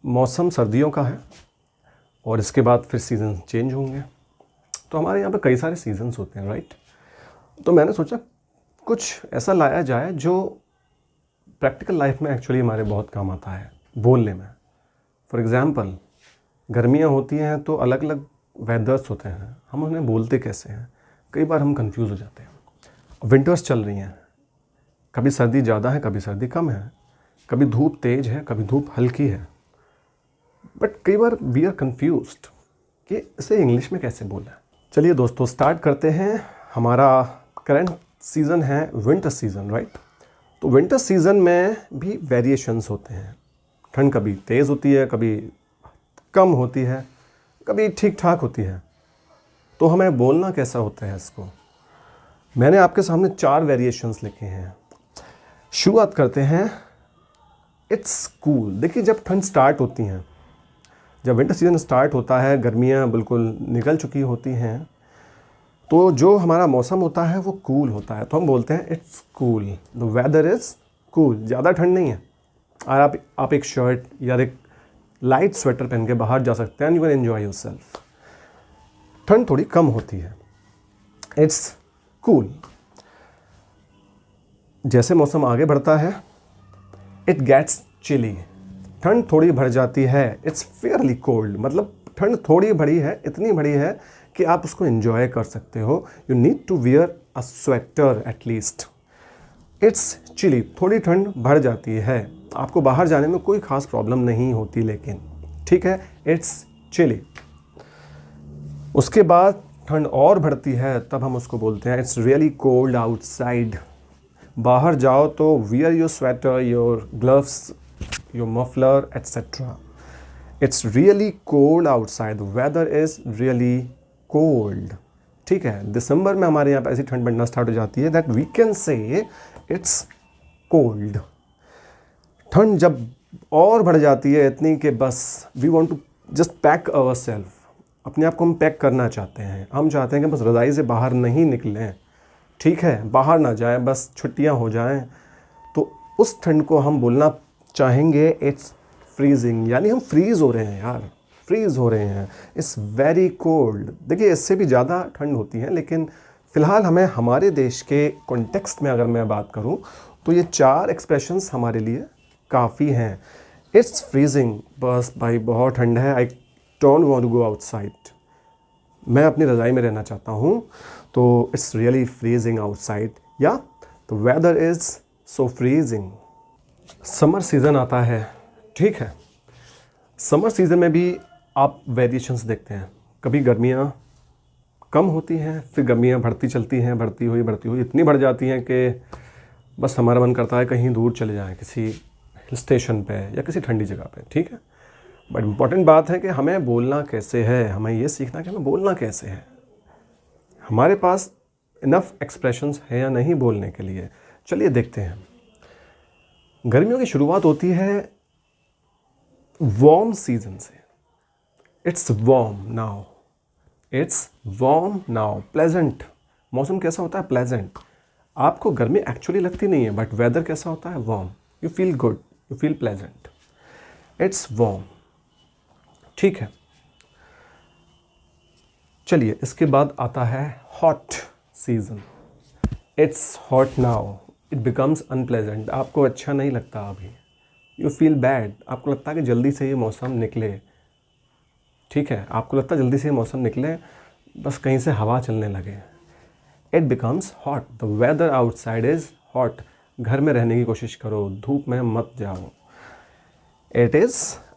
मौसम सर्दियों का है और इसके बाद फिर सीज़न चेंज होंगे। तो हमारे यहाँ पे कई सारे सीज़न्स होते हैं, राइट। तो मैंने सोचा कुछ ऐसा लाया जाए जो प्रैक्टिकल लाइफ में एक्चुअली हमारे बहुत काम आता है बोलने में। फॉर एग्ज़ाम्पल, गर्मियाँ होती हैं तो अलग अलग वेदर्स होते हैं, हम उन्हें बोलते कैसे हैं, कई बार हम कंफ्यूज हो जाते हैं। विंटर्स चल रही हैं, कभी सर्दी ज़्यादा है, कभी सर्दी कम है, कभी धूप तेज़ है, कभी धूप हल्की है, बट कई बार वी आर कन्फ्यूज्ड कि इसे इंग्लिश में कैसे बोला है। चलिए दोस्तों, स्टार्ट करते हैं। हमारा करंट सीज़न है विंटर सीज़न, राइट। तो विंटर सीज़न में भी वेरिएशंस होते हैं। ठंड कभी तेज़ होती है, कभी कम होती है, कभी ठीक ठाक होती है। तो हमें बोलना कैसा होता है इसको, मैंने आपके सामने 4 वेरिएशंस लिखे हैं। शुरुआत करते हैं। It's cool. देखिए, जब ठंड स्टार्ट होती हैं, जब विंटर सीज़न स्टार्ट होता है, गर्मियाँ बिल्कुल निकल चुकी होती हैं, तो जो हमारा मौसम होता है वो कूल होता है। तो हम बोलते हैं it's cool, the weather is cool. ज़्यादा ठंड नहीं है और आप एक शर्ट या एक लाइट स्वेटर पहन के बाहर जा सकते हैं, यू कैन एन्जॉय योरसेल्फ। ठंड थोड़ी कम होती है, इट्स कूल। जैसे मौसम आगे बढ़ता है, इट गेट्स चिली। ठंड थोड़ी बढ़ जाती है, इट्स फेयरली कोल्ड। मतलब ठंड थोड़ी बढ़ी है, इतनी बढ़ी है कि आप उसको एंजॉय कर सकते हो। You need to wear a sweater at least. It's chilly. थोड़ी ठंड बढ़ जाती है, आपको बाहर जाने में कोई ख़ास प्रॉब्लम नहीं होती, लेकिन ठीक है, इट्स चिली। उसके बाद ठंड और बढ़ती है, तब हम उसको बोलते हैं इट्स रियली कोल्ड आउटसाइड। बाहर जाओ तो wear your sweater, your gloves, your muffler etcetera. It's really cold outside, weather is really cold. ठीक है, दिसंबर में हमारे यहाँ पे ऐसी ठंड बढ़ना स्टार्ट हो जाती है that we can say it's cold. ठंड जब और बढ़ जाती है इतनी कि बस we want to just pack our self. अपने आप को हम पैक करना चाहते हैं, हम चाहते हैं कि बस रज़ाई से बाहर नहीं निकलें, ठीक है, बाहर ना जाएं, बस छुट्टियां हो जाएं। तो उस ठंड को हम बोलना चाहेंगे इट्स फ्रीजिंग। यानी हम फ्रीज़ हो रहे हैं यार, फ्रीज़ हो रहे हैं, इट्स वेरी कोल्ड। देखिए, इससे भी ज़्यादा ठंड होती है, लेकिन फ़िलहाल हमें हमारे देश के कॉन्टेक्स्ट में अगर मैं बात करूं तो ये 4 एक्सप्रेशंस हमारे लिए काफ़ी हैं। इट्स फ्रीजिंग, बस भाई बहुत ठंड है, I don't want to go outside, मैं अपनी रज़ाई में रहना चाहता हूँ। तो इट्स रियली फ्रीजिंग आउटसाइड, या the weather is so freezing. Summer season आता है, ठीक है। समर सीज़न में भी आप वेरिएशंस देखते हैं। कभी गर्मियाँ कम होती हैं, फिर गर्मियाँ बढ़ती चलती हैं, बढ़ती हुई इतनी बढ़ जाती हैं कि बस हमारा मन करता है कहीं दूर चले जाएं, किसी हिल स्टेशन पे या किसी ठंडी जगह पे, ठीक है। बट इम्पॉर्टेंट बात है कि हमें बोलना कैसे है, हमें ये सीखना कि हमें बोलना कैसे है। हमारे पास इनफ एक्सप्रेशंस है या नहीं बोलने के लिए। चलिए देखते हैं। गर्मियों की शुरुआत होती है वार्म सीजन से। It's warm now, it's warm now. Pleasant, मौसम कैसा होता है, प्लेजेंट। आपको गर्मी एक्चुअली लगती नहीं है, बट वेदर कैसा होता है, warm. You feel good, you feel pleasant. It's warm, ठीक है। चलिए, इसके बाद आता है hot season. It's hot now, it becomes unpleasant. आपको अच्छा नहीं लगता अभी, यू फील बैड। आपको लगता है कि जल्दी से ये मौसम निकले, ठीक है, आपको लगता है जल्दी से ये मौसम निकले, बस कहीं से हवा चलने लगे। It becomes hot, the weather outside is hot. घर में रहने की कोशिश करो, धूप में मत जाओ। It is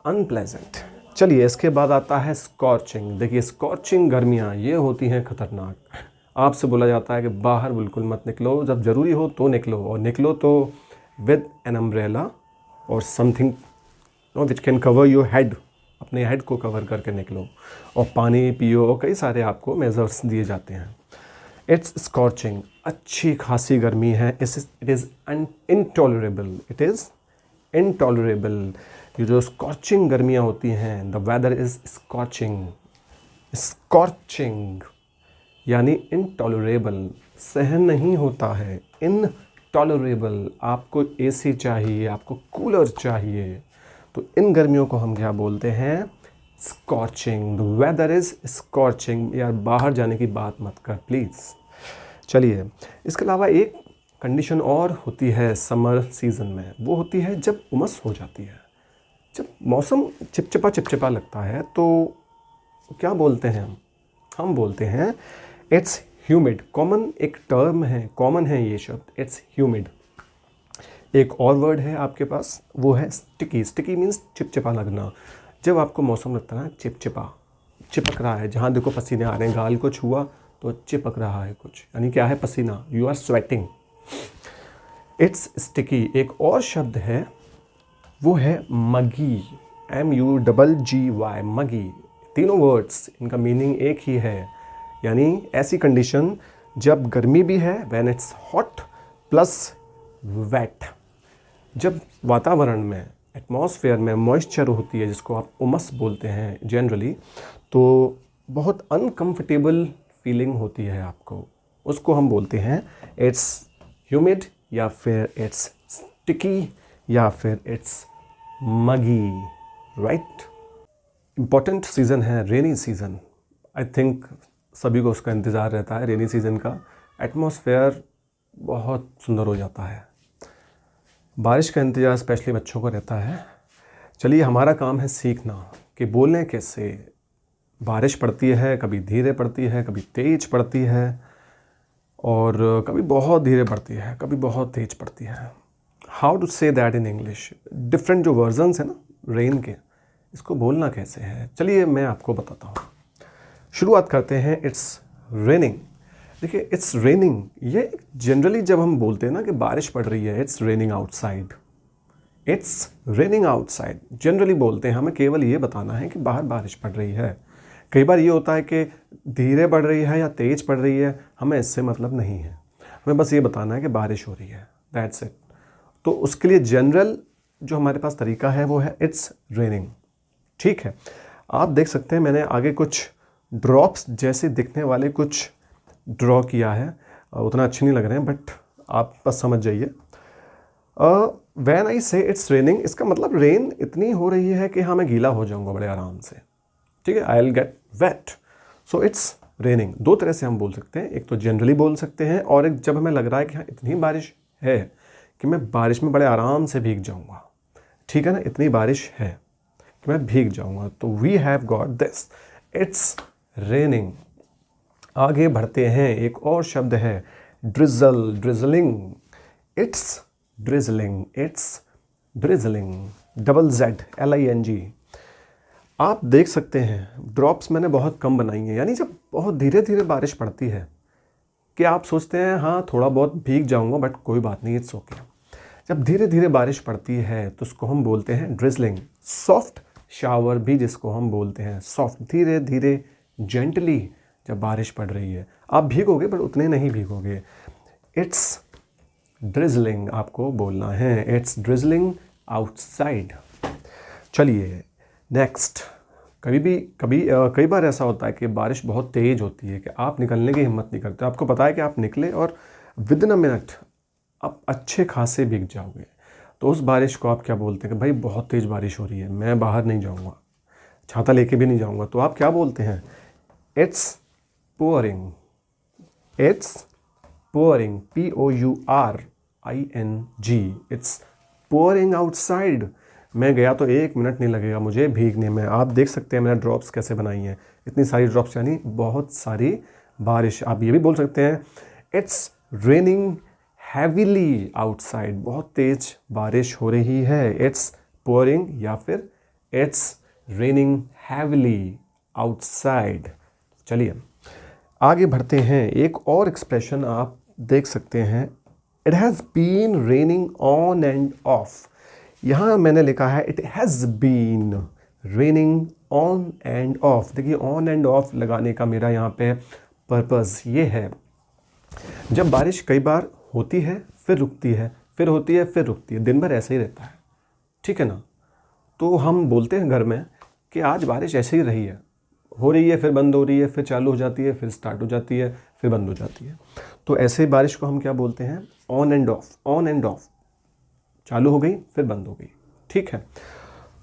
unpleasant. चलिए, इसके बाद आता है स्कॉर्चिंग। देखिए, स्कॉर्चिंग गर्मियाँ ये होती हैं ख़तरनाक। आपसे बोला जाता है कि बाहर बिल्कुल मत निकलो, जब ज़रूरी हो तो निकलो, और निकलो तो विद एन अम्ब्रेला और something which can cover your head. अपने हेड को कवर करके निकलो, और पानी पियो, और कई सारे आपको मेजर्स दिए जाते हैं। इट्स स्कॉर्चिंग, अच्छी खासी गर्मी है। It is intolerable, it is intolerable. ये जो स्कॉर्चिंग गर्मियाँ होती हैं, the weather is scorching. Scorching यानी इनटॉलरेबल, सहन नहीं होता है। इनटॉलरेबल, आपको एसी चाहिए, आपको कूलर चाहिए, तो इन गर्मियों को हम क्या बोलते हैं? Scorching. The weather is scorching. यार बाहर जाने की बात मत कर प्लीज़। चलिए, इसके अलावा एक कंडीशन और होती है समर सीज़न में, वो होती है जब उमस हो जाती है, जब मौसम चिपचिपा चिपचिपा लगता है, तो क्या बोलते हैं हम बोलते हैं इट्स ह्यूमिड। कॉमन एक टर्म है, कॉमन है ये शब्द, इट्स ह्यूमिड। एक और वर्ड है आपके पास, वो है स्टिकी। स्टिकी मीन्स चिपचिपा लगना। जब आपको मौसम लगता है ना चिपचिपा, चिपक रहा है, जहाँ देखो पसीने आ रहे हैं, गाल को छुआ तो चिपक रहा है कुछ, यानी क्या है? पसीना। You are sweating, it's sticky. एक और शब्द है, वो है मगी। MUGGY, मगी। तीनों वर्ड्स, इनका मीनिंग एक ही है, यानी ऐसी कंडीशन जब गर्मी भी है, when it's hot plus wet. जब वातावरण में, एटमॉस्फेयर में मॉइस्चर होती है, जिसको आप उमस बोलते हैं जनरली, तो बहुत अनकंफर्टेबल फीलिंग होती है आपको, उसको हम बोलते हैं इट्स ह्यूमिड, या फिर इट्स स्टिकी, या फिर इट्स मगी, राइट। इम्पॉर्टेंट सीज़न है रेनी सीज़न। आई थिंक सभी को उसका इंतज़ार रहता है रेनी सीज़न का। एटमॉस्फेयर बहुत सुंदर हो जाता है, बारिश का इंतज़ार स्पेशली बच्चों को रहता है। चलिए, हमारा काम है सीखना कि बोलें कैसे। बारिश पड़ती है, कभी धीरे पड़ती है, कभी तेज़ पड़ती है, और कभी बहुत धीरे पड़ती है, कभी बहुत तेज़ पड़ती है। How to say that in English? Different जो वर्जन्स हैं ना रेन के, इसको बोलना कैसे है, चलिए मैं आपको बताता हूँ। शुरुआत करते हैं इट्स रेनिंग। देखिए, इट्स रेनिंग ये जनरली जब हम बोलते हैं ना कि बारिश पड़ रही है, it's raining outside, it's raining outside generally बोलते हैं। हमें केवल ये बताना है कि बाहर बारिश पड़ रही है। कई बार ये होता है कि धीरे पड़ रही है या तेज़ पड़ रही है, हमें इससे मतलब नहीं है, हमें बस ये बताना है कि बारिश हो रही है, दैट्स इट। तो उसके लिए जनरल जो हमारे पास तरीका है वो है इट्स रेनिंग, ठीक है। आप देख सकते हैं मैंने आगे कुछ ड्रॉप्स जैसे दिखने वाले कुछ ड्रॉ किया है, उतना अच्छे नहीं लग रहे हैं, बट आप बस समझ जाइए। व्हेन आई से इट्स रेनिंग, इसका मतलब रेन इतनी हो रही है कि हाँ मैं गीला हो जाऊंगा बड़े आराम से, ठीक है, I will get wet, so it's raining. दो तरह से हम बोल सकते हैं, एक तो जनरली बोल सकते हैं, और एक जब हमें लग रहा है कि हाँ इतनी बारिश है कि मैं बारिश में बड़े आराम से भीग जाऊंगा, ठीक है ना, इतनी बारिश है कि मैं भीग जाऊंगा, तो we have got this, it's raining. आगे बढ़ते हैं, एक और शब्द है drizzle, drizzling. It's drizzling, it's drizzling, double Z LING। आप देख सकते हैं ड्रॉप्स मैंने बहुत कम बनाई हैं, यानी जब बहुत धीरे धीरे बारिश पड़ती है कि आप सोचते हैं हाँ थोड़ा बहुत भीग जाऊंगा बट कोई बात नहीं, इट्स ओके। जब धीरे धीरे बारिश पड़ती है तो उसको हम बोलते हैं ड्रिजलिंग। सॉफ्ट शावर भी जिसको हम बोलते हैं, सॉफ्ट, धीरे धीरे जेंटली जब बारिश पड़ रही है, आप भीगोगे बट उतने नहीं भीगोगे। इट्स ड्रिजलिंग आपको बोलना है, इट्स ड्रिजलिंग आउटसाइड। चलिए नेक्स्ट, कई बार ऐसा होता है कि बारिश बहुत तेज़ होती है कि आप निकलने की हिम्मत नहीं करते। आपको पता है कि आप निकले और विदिन अ मिनट आप अच्छे खासे भीग जाओगे, तो उस बारिश को आप क्या बोलते हैं कि भाई बहुत तेज़ बारिश हो रही है, मैं बाहर नहीं जाऊंगा, छाता लेके भी नहीं जाऊंगा, तो आप क्या बोलते हैं? It's pouring, it's pouring, POURING, it's pouring outside. मैं गया तो 1 मिनट नहीं लगेगा मुझे भीगने में। आप देख सकते हैं मैंने ड्रॉप्स कैसे बनाई हैं, इतनी सारी ड्रॉप्स, यानी बहुत सारी बारिश। आप ये भी बोल सकते हैं इट्स रेनिंग हैवीली आउटसाइड, बहुत तेज बारिश हो रही है, इट्स पोअरिंग, या फिर इट्स रेनिंग हैवीली आउटसाइड। चलिए आगे बढ़ते हैं, एक और एक्सप्रेशन आप देख सकते हैं, it has been raining on and off. यहाँ मैंने लिखा है it has been raining on and off. देखिए ऑन एंड ऑफ लगाने का मेरा यहाँ पे पर्पज़ ये है, जब बारिश कई बार होती है फिर रुकती है, फिर होती है फिर रुकती है, दिन भर ऐसे ही रहता है, ठीक है ना। तो हम बोलते हैं घर में कि आज बारिश ऐसे ही रही है, हो रही है फिर बंद हो रही है, फिर चालू हो जाती है, फिर स्टार्ट हो जाती है, फिर बंद हो जाती है। तो ऐसे बारिश को हम क्या बोलते हैं? On and of. On and of, चालू हो गई फिर बंद हो गई, ठीक है।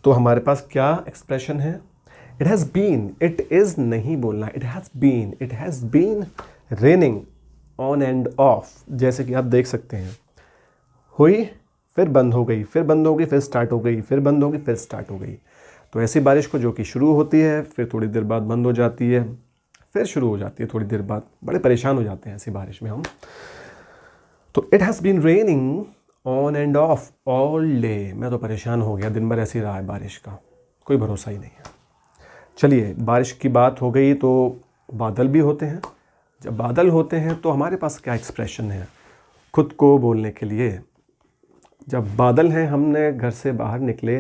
तो हमारे पास क्या एक्सप्रेशन है? It has been, it is नहीं बोलना, it has been raining on and off. जैसे कि आप देख सकते हैं, हुई फिर बंद हो गई, फिर बंद हो गई, फिर स्टार्ट हो गई, फिर बंद हो गई, फिर स्टार्ट हो गई। तो ऐसी बारिश को जो कि शुरू होती है, फिर थोड़ी देर बाद बंद हो जाती है, फिर शुरू हो जाती है थोड़ी देर बाद, बड़े परेशान हो जाते हैं ऐसी बारिश में हम। तो it has been raining on and off all day. मैं तो परेशान हो गया, दिन भर ऐसे ही रहा है बारिश का, कोई भरोसा ही नहीं है। चलिए, बारिश की बात हो गई तो बादल भी होते हैं। जब बादल होते हैं तो हमारे पास क्या एक्सप्रेशन है खुद को बोलने के लिए? जब बादल हैं, हमने घर से बाहर निकले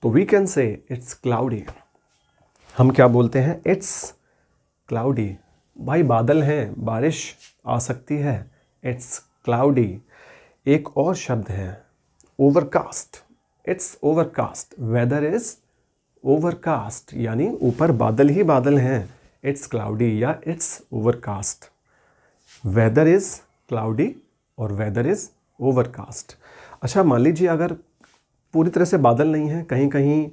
तो we can say it's cloudy. हम क्या बोलते हैं? It's cloudy. भाई बादल हैं, बारिश आ सकती है, इट्स क्लाउडी। एक और शब्द है overcast. It's overcast, weather is overcast, यानी ऊपर बादल ही बादल हैं। इट्स क्लाउडी या it's overcast. Weather is cloudy और वेदर इज ओवरकास्ट। अच्छा, मान लीजिए अगर पूरी तरह से बादल नहीं है, कहीं कहीं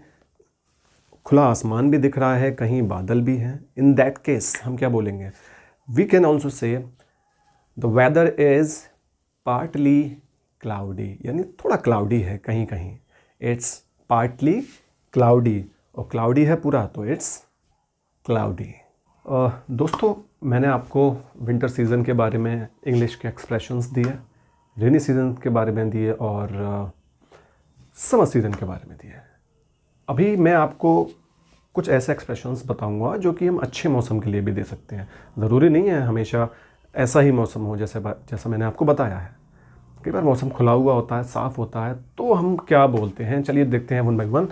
खुला आसमान भी दिख रहा है, कहीं बादल भी हैं, इन दैट केस हम क्या बोलेंगे? We can also say the weather is partly cloudy, यानी थोड़ा क्लाउडी है कहीं कहीं। इट्स पार्टली क्लाउडी, और क्लाउडी है पूरा तो इट्स क्लाउडी। दोस्तों, मैंने आपको विंटर सीज़न के बारे में इंग्लिश के एक्सप्रेशंस दिए, रेनी सीज़न के बारे में दिए और समर सीज़न के बारे में दिए। अभी मैं आपको कुछ ऐसे एक्सप्रेशंस बताऊंगा जो कि हम अच्छे मौसम के लिए भी दे सकते हैं। ज़रूरी नहीं है हमेशा ऐसा ही मौसम हो जैसा मैंने आपको बताया है। कई बार मौसम खुला हुआ होता है, साफ़ होता है, तो हम क्या बोलते हैं, चलिए देखते हैं one by one.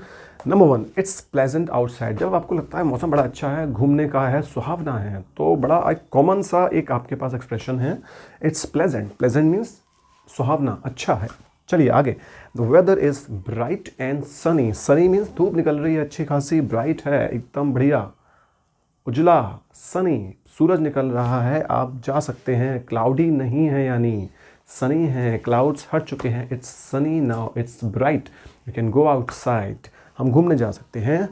Number 1, it's pleasant outside. जब आपको लगता है मौसम बड़ा अच्छा है, घूमने का है, सुहावना है, तो बड़ा एक कॉमन सा एक आपके पास एक्सप्रेशन है, इट्स प्लेजेंट। प्लेजेंट मीन्स सुहावना, अच्छा है। चलिए आगे। The weather is bright and sunny. Sunny means धूप निकल रही है अच्छी खासी, ब्राइट है एकदम बढ़िया, उजला, सनी, सूरज निकल रहा है, आप जा सकते हैं। क्लाउडी नहीं है, यानी सनी है, क्लाउड्स हट चुके हैं। It's sunny now, it's bright, you can go outside, हम घूमने जा सकते हैं।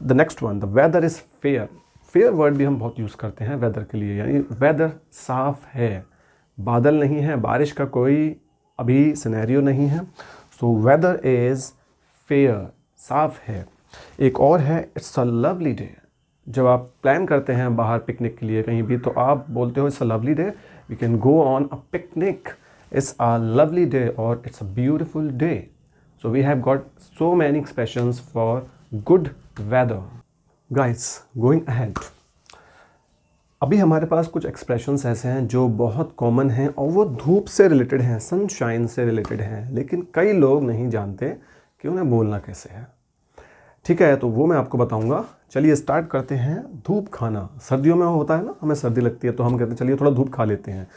The next one, the weather is fair. Fair word भी हम बहुत यूज़ करते हैं वेदर के लिए, यानी वेदर साफ है, बादल नहीं है, बारिश का कोई अभी सिनेरियो नहीं है। सो वेदर इज़ फेयर, साफ है। एक और है, इट्स अ लवली डे। जब आप प्लान करते हैं बाहर पिकनिक के लिए कहीं भी, तो आप बोलते हो it's a lovely day, we can go on a picnic, it's a lovely day और it's a beautiful day. So we have got so many expressions for good weather. Guys, going ahead. अभी हमारे पास कुछ expressions ऐसे हैं जो बहुत common हैं और वो धूप से रिलेटेड हैं, सनशाइन से रिलेटेड हैं, लेकिन कई लोग नहीं जानते कि उन्हें बोलना कैसे है। ठीक है, तो वो मैं आपको बताऊंगा। चलिए स्टार्ट करते हैं। धूप खाना, सर्दियों में होता है ना, हमें सर्दी लगती है तो हम कहते हैं चलिए थोड़ा धूप खा लेते हैं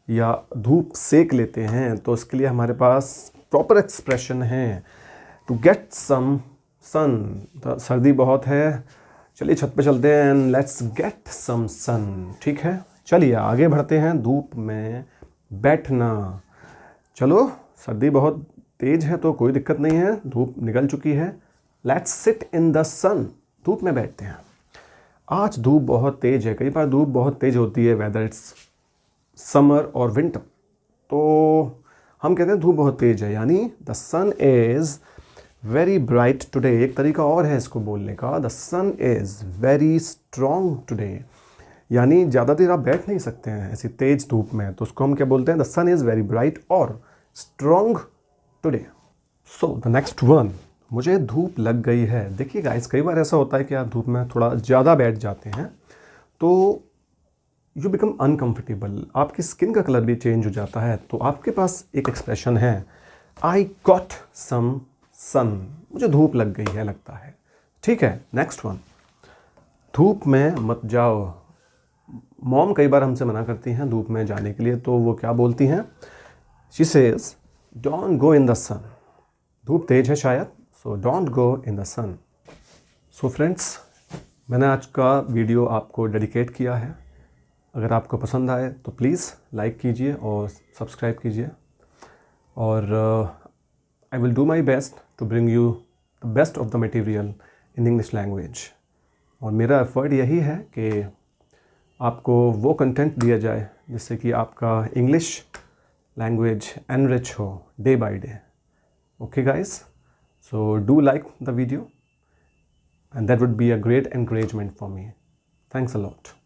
या धूप सेक लेते हैं। तो इसके लिए हमारे पास प्रॉपर एक्सप्रेशन है टू गेट सम सन। सर्दी बहुत है, चलिए छत पे चलते हैं एंड लेट्स गेट सम सन। ठीक है, चलिए आगे बढ़ते हैं। धूप में बैठना, चलो सर्दी बहुत तेज है तो कोई दिक्कत नहीं है, धूप निकल चुकी है, let's sit in the sun, धूप में बैठते हैं। आज धूप बहुत तेज है, कई बार धूप बहुत तेज होती है, वेदर इट्स समर और विंटर, तो हम कहते हैं धूप बहुत तेज है, यानी the sun is very bright today. एक तरीका और है इसको बोलने का, the sun is very strong today, यानी ज़्यादा देर आप बैठ नहीं सकते हैं ऐसी तेज धूप में, तो उसको हम क्या बोलते हैं? The sun is very bright और strong today. So the next one, मुझे धूप लग गई है। देखिए गाइस, कई बार ऐसा होता है कि आप धूप में थोड़ा ज़्यादा बैठ जाते हैं तो यू बिकम अनकम्फर्टेबल, आपकी स्किन का कलर भी चेंज हो जाता है। तो आपके पास एक एक्सप्रेशन है, आई गॉट सम सन, मुझे धूप लग गई है लगता है। ठीक है, नेक्स्ट वन, धूप में मत जाओ। मॉम कई बार हमसे मना करती हैं धूप में जाने के लिए, तो वो क्या बोलती हैं? She says don't go in the sun. धूप तेज है शायद, so don't go in the sun. So friends, मैंने आज का वीडियो आपको डेडिकेट किया है। अगर आपको पसंद आए तो प्लीज़ लाइक कीजिए और सब्सक्राइब कीजिए, और I will do my best to bring you the best of the material in English language. और मेरा एफर्ट यही है कि आपको वो कंटेंट दिया जाए जिससे कि आपका इंग्लिश लैंग्वेज एनरिच हो day by day. Okay guys, so do like the video and that would be a great encouragement for me. Thanks a lot.